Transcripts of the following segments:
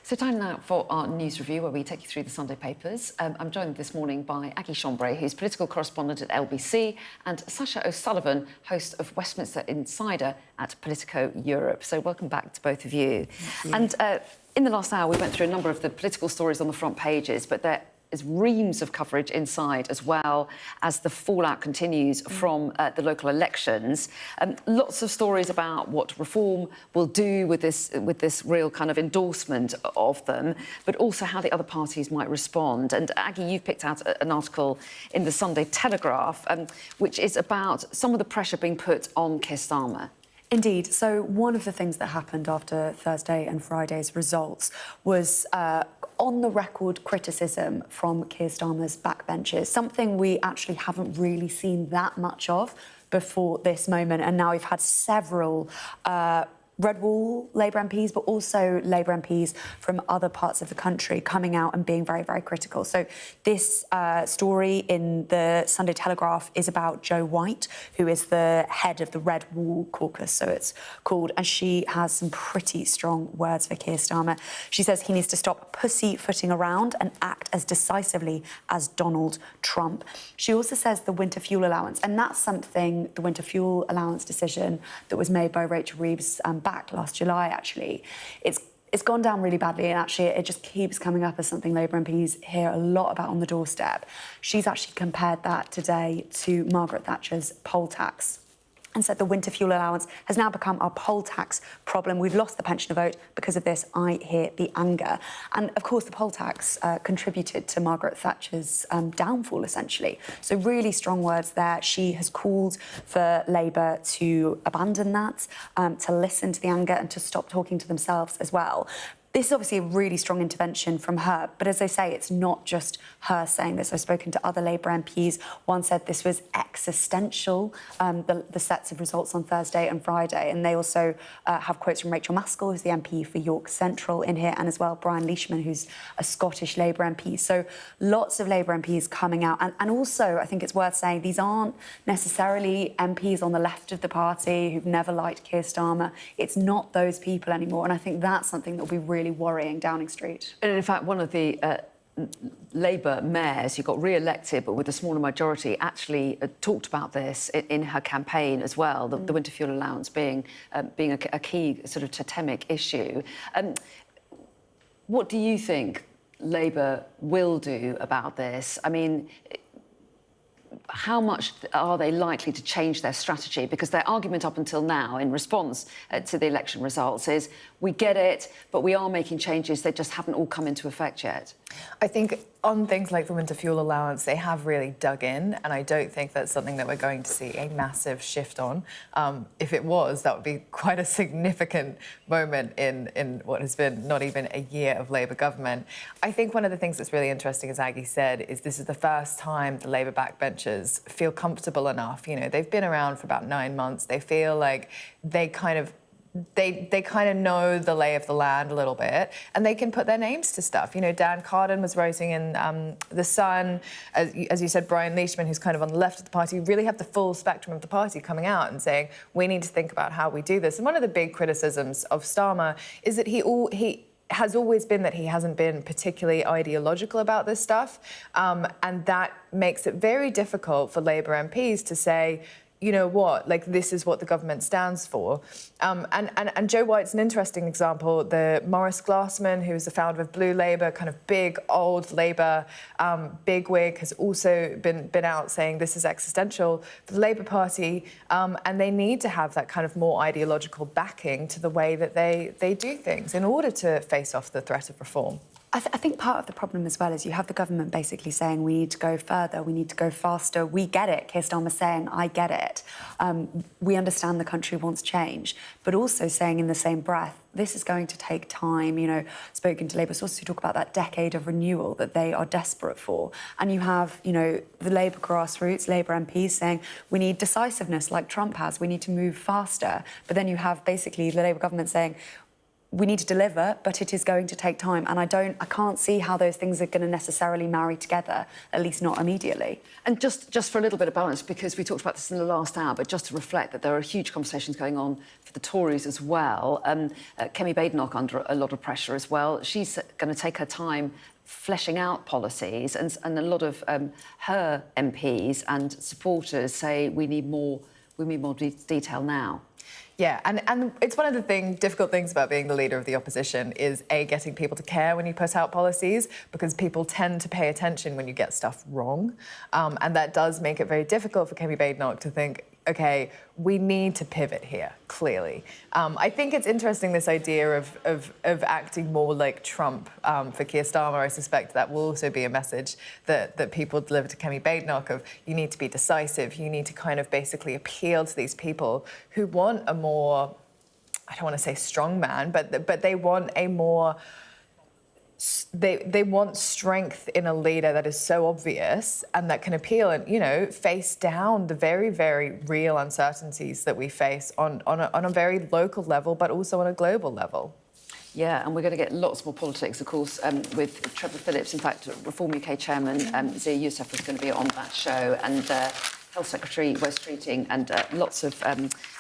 So time now for our news review, where we take you through the Sunday papers. I'm joined this morning by Aggie Chambray, who's political correspondent at LBC, and Sacha O'Sullivan, host of Westminster Insider at Politico Europe. So welcome back to both of you. And in the last hour, we went through a number of the political stories on the front pages, but there is reams of coverage inside as well as the fallout continues from the local elections. Lots of stories about what reform will do with this real kind of endorsement of them, but also how the other parties might respond. And Aggie, you've picked out an article in the Sunday Telegraph, which is about some of the pressure being put on Keir Starmer. Indeed. So one of the things that happened after Thursday and Friday's results was on-the-record criticism from Keir Starmer's backbenchers, something we actually haven't really seen that much of before this moment. And now we've had several Red Wall Labour MPs, but also Labour MPs from other parts of the country coming out and being very, very critical. So this story in the Sunday Telegraph is about Jo White, who is the head of the Red Wall Caucus, so it's called, and she has some pretty strong words for Keir Starmer. She says he needs to stop pussyfooting around and act as decisively as Donald Trump. She also says the winter fuel allowance, and that's something, the winter fuel allowance decision that was made by Rachel Reeves back last July, actually. It's gone down really badly, and actually it just keeps coming up as something Labour MPs hear a lot about on the doorstep. She's actually compared that today to Margaret Thatcher's poll tax and said the winter fuel allowance has now become our poll tax problem. We've lost the pensioner vote. Because of this, I hear the anger. And, of course, the poll tax contributed to Margaret Thatcher's downfall, essentially. So really strong words there. She has called for Labour to abandon that, to listen to the anger and to stop talking to themselves as well. This is obviously a really strong intervention from her, but as I say, it's not just her saying this. I've spoken to other Labour MPs. One said this was existential, the sets of results on Thursday and Friday, and they also have quotes from Rachel Maskell, who's the MP for York Central, in here, and as well Brian Leishman, who's a Scottish Labour MP. So lots of Labour MPs coming out, and also I think it's worth saying these aren't necessarily MPs on the left of the party who've never liked Keir Starmer. It's not those people anymore, and I think that's something that will be really worrying Downing Street. And in fact, one of the Labour mayors who got re-elected but with a smaller majority actually talked about this in her campaign as well, the winter fuel allowance being a key sort of totemic issue. What do you think Labour will do about this? I mean, how much are they likely to change their strategy? Because their argument up until now, in response to the election results, is we get it, but we are making changes. They just haven't all come into effect yet. I think on things like the winter fuel allowance, they have really dug in, and I don't think that's something that we're going to see a massive shift on. If it was, that would be quite a significant moment in what has been not even a year of Labour government. I think one of the things that's really interesting, as Aggie said, is this is the first time the Labour backbenchers feel comfortable enough. You know, they've been around for about 9 months. They feel like they kind of know the lay of the land a little bit, and they can put their names to stuff. You know, Dan Carden was writing in The Sun, as you said, Brian Leishman, who's kind of on the left of the party, really have the full spectrum of the party coming out and saying, we need to think about how we do this. And one of the big criticisms of Starmer is that he has always been that he hasn't been particularly ideological about this stuff, and that makes it very difficult for Labour MPs to say, you know what, like, this is what the government stands for. And Jo White's an interesting example. The Maurice Glassman, who is the founder of Blue Labour, kind of big, old Labour bigwig, has also been out saying this is existential for the Labour Party, and they need to have that kind of more ideological backing to the way that they do things in order to face off the threat of reform. I think part of the problem as well is you have the government basically saying we need to go further, we need to go faster. We get it. Keir Starmer saying, I get it. We understand the country wants change, but also saying in the same breath, this is going to take time. You know, spoken to Labour sources who talk about that decade of renewal that they are desperate for. And you have, you know, the Labour grassroots, Labour MPs saying we need decisiveness like Trump has. We need to move faster. But then you have basically the Labour government saying we need to deliver, but it is going to take time. And I can't see how those things are going to necessarily marry together, at least not immediately. And just for a little bit of balance, because we talked about this in the last hour, but just to reflect that there are huge conversations going on for the Tories as well. Kemi Badenoch under a lot of pressure as well. She's going to take her time fleshing out policies, and a lot of her MPs and supporters say we need more detail now. Yeah, and it's one of the difficult things about being the leader of the opposition is, A, getting people to care when you put out policies, because people tend to pay attention when you get stuff wrong. And that does make it very difficult for Kemi Badenoch to think, OK, we need to pivot here, clearly. I think it's interesting, this idea of acting more like Trump for Keir Starmer. I suspect that will also be a message that people deliver to Kemi Badenoch of, you need to be decisive, you need to kind of basically appeal to these people who want a more, I don't want to say strong man, but they want a more, they want strength in a leader that is so obvious and that can appeal and, you know, face down the very, very real uncertainties that we face on a very local level, but also on a global level. Yeah, and we're going to get lots more politics, of course, with Trevor Phillips. In fact, Reform UK chairman Zia Youssef was going to be on that show, and Health Secretary Wes Streeting, and lots of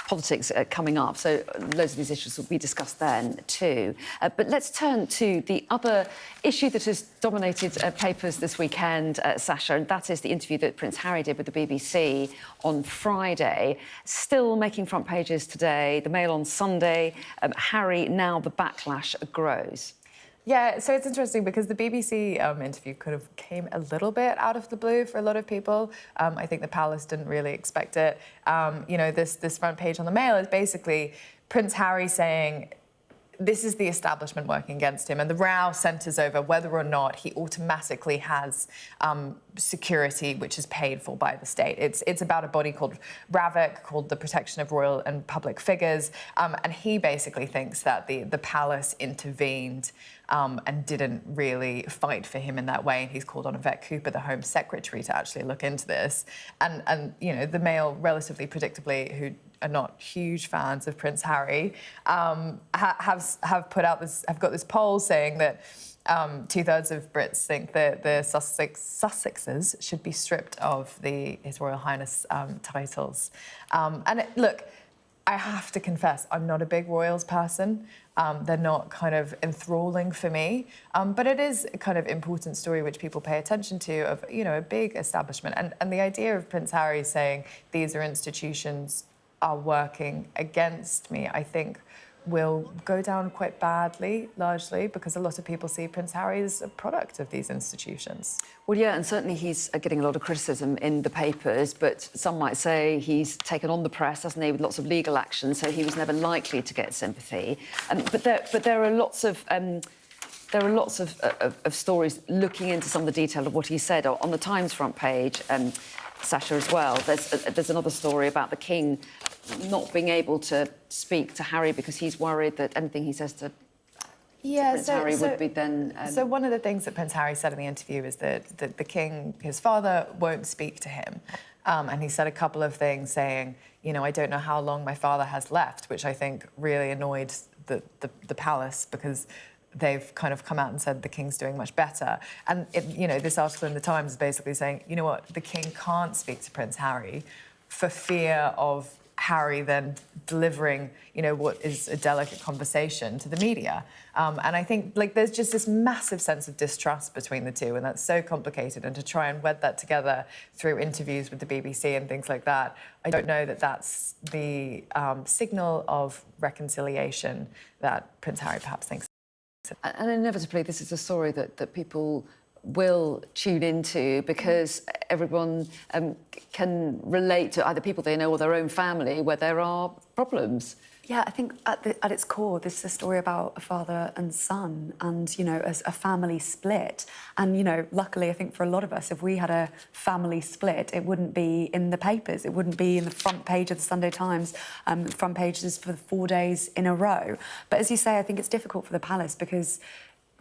politics coming up. So loads of these issues will be discussed then too. But let's turn to the other issue that has dominated papers this weekend, Sasha, and that is the interview that Prince Harry did with the BBC on Friday. Still making front pages today. The Mail on Sunday. Harry, now the backlash grows. Yeah, so it's interesting because the BBC interview kind of came a little bit out of the blue for a lot of people. I think the palace didn't really expect it. You know, this front page on the Mail is basically Prince Harry saying, this is the establishment working against him, and the row centres over whether or not he automatically has security which is paid for by the state. It's about a body called RAVIC, called the Protection of Royal and Public Figures, and he basically thinks that the palace intervened and didn't really fight for him in that way. And he's called on Yvette Cooper, the Home Secretary, to actually look into this. And you know, the Mail, relatively predictably, who are not huge fans of Prince Harry, have got this poll saying that 2/3 of Brits think that the Sussexes should be stripped of His Royal Highness titles. Look, I have to confess, I'm not a big royals person. They're not kind of enthralling for me, but it is a kind of important story which people pay attention to of, you know, a big establishment. And the idea of Prince Harry saying these are institutions are working against me, I think will go down quite badly, largely because a lot of people see Prince Harry as a product of these institutions. Well, yeah, and certainly he's getting a lot of criticism in the papers, but some might say he's taken on the press, hasn't he, with lots of legal action, so he was never likely to get sympathy. But there are lots of stories looking into some of the detail of what he said on the Times front page, Sasha, as well. There's another story about the King not being able to speak to Harry because he's worried that anything he says to Prince Harry would be then... So one of the things that Prince Harry said in the interview is that the King, his father, won't speak to him. And he said a couple of things saying, you know, I don't know how long my father has left, which I think really annoyed the palace because they've kind of come out and said the King's doing much better. And, you know, this article in the Times is basically saying, you know what, the King can't speak to Prince Harry for fear of Harry then delivering, you know, what is a delicate conversation to the media. And I think, like, there's just this massive sense of distrust between the two, and that's so complicated. And to try and wed that together through interviews with the BBC and things like that, I don't know that that's the signal of reconciliation that Prince Harry perhaps thinks. And inevitably, this is a story that people will tune into because everyone can relate to either people they know or their own family where there are problems. Yeah, I think at its core, this is a story about a father and son and, you know, a family split. And, you know, luckily, I think for a lot of us, if we had a family split, it wouldn't be in the papers. It wouldn't be in the front page of the Sunday Times, front pages for 4 days in a row. But as you say, I think it's difficult for the palace because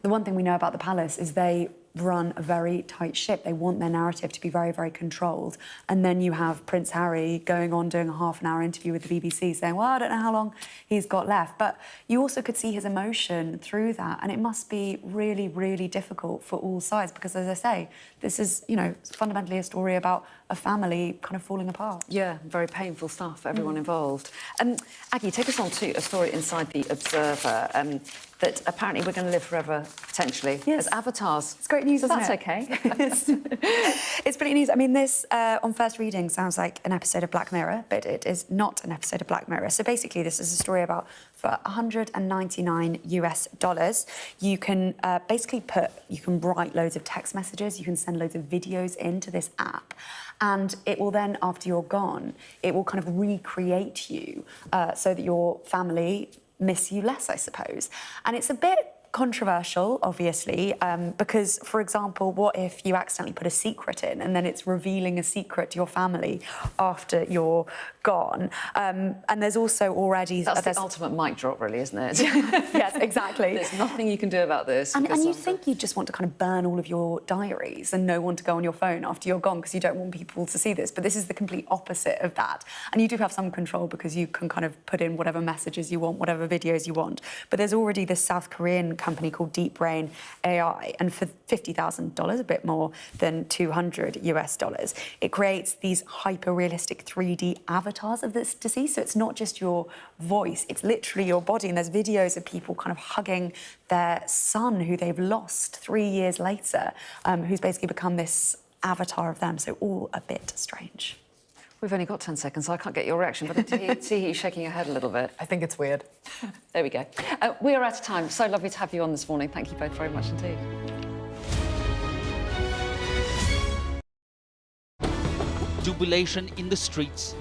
the one thing we know about the palace is they run a very tight ship. They want their narrative to be very, very controlled. And then you have Prince Harry going on doing a half-an-hour interview with the BBC saying, well, I don't know how long he's got left. But you also could see his emotion through that. And it must be really, really difficult for all sides because, as I say, this is, you know, fundamentally a story about a family kind of falling apart. Yeah, very painful stuff for everyone involved. Aggie, take us on to a story inside The Observer that apparently we're going to live forever, potentially, Yes. as avatars. It's great news, So isn't that's it? okay. It's brilliant news. I mean, this, on first reading, sounds like an episode of Black Mirror, but it is not an episode of Black Mirror. So basically, this is a story about, for $199 US, you can you can write loads of text messages, you can send loads of videos into this app, and it will then, after you're gone, it will kind of recreate you so that your family miss you less, I suppose. And it's a bit controversial, obviously, because, for example, what if you accidentally put a secret in and then it's revealing a secret to your family after you're gone? And there's also already... That's the ultimate mic drop, really, isn't it? Yes, exactly. There's nothing you can do about this. And because you think you just want to kind of burn all of your diaries and no one to go on your phone after you're gone because you don't want people to see this. But this is the complete opposite of that. And you do have some control because you can kind of put in whatever messages you want, whatever videos you want. But there's already this South Korean company called Deep Brain AI. And for $50,000, a bit more than $200 US, it creates these hyper-realistic 3D avatars of this deceased. So it's not just your voice, it's literally your body. And there's videos of people kind of hugging their son who they've lost 3 years later, who's basically become this avatar of them. So all a bit strange. We've only got 10 seconds, so I can't get your reaction, but I see you shaking your head a little bit. I think it's weird. There we go. We are out of time. So lovely to have you on this morning. Thank you both very much indeed. Jubilation in the streets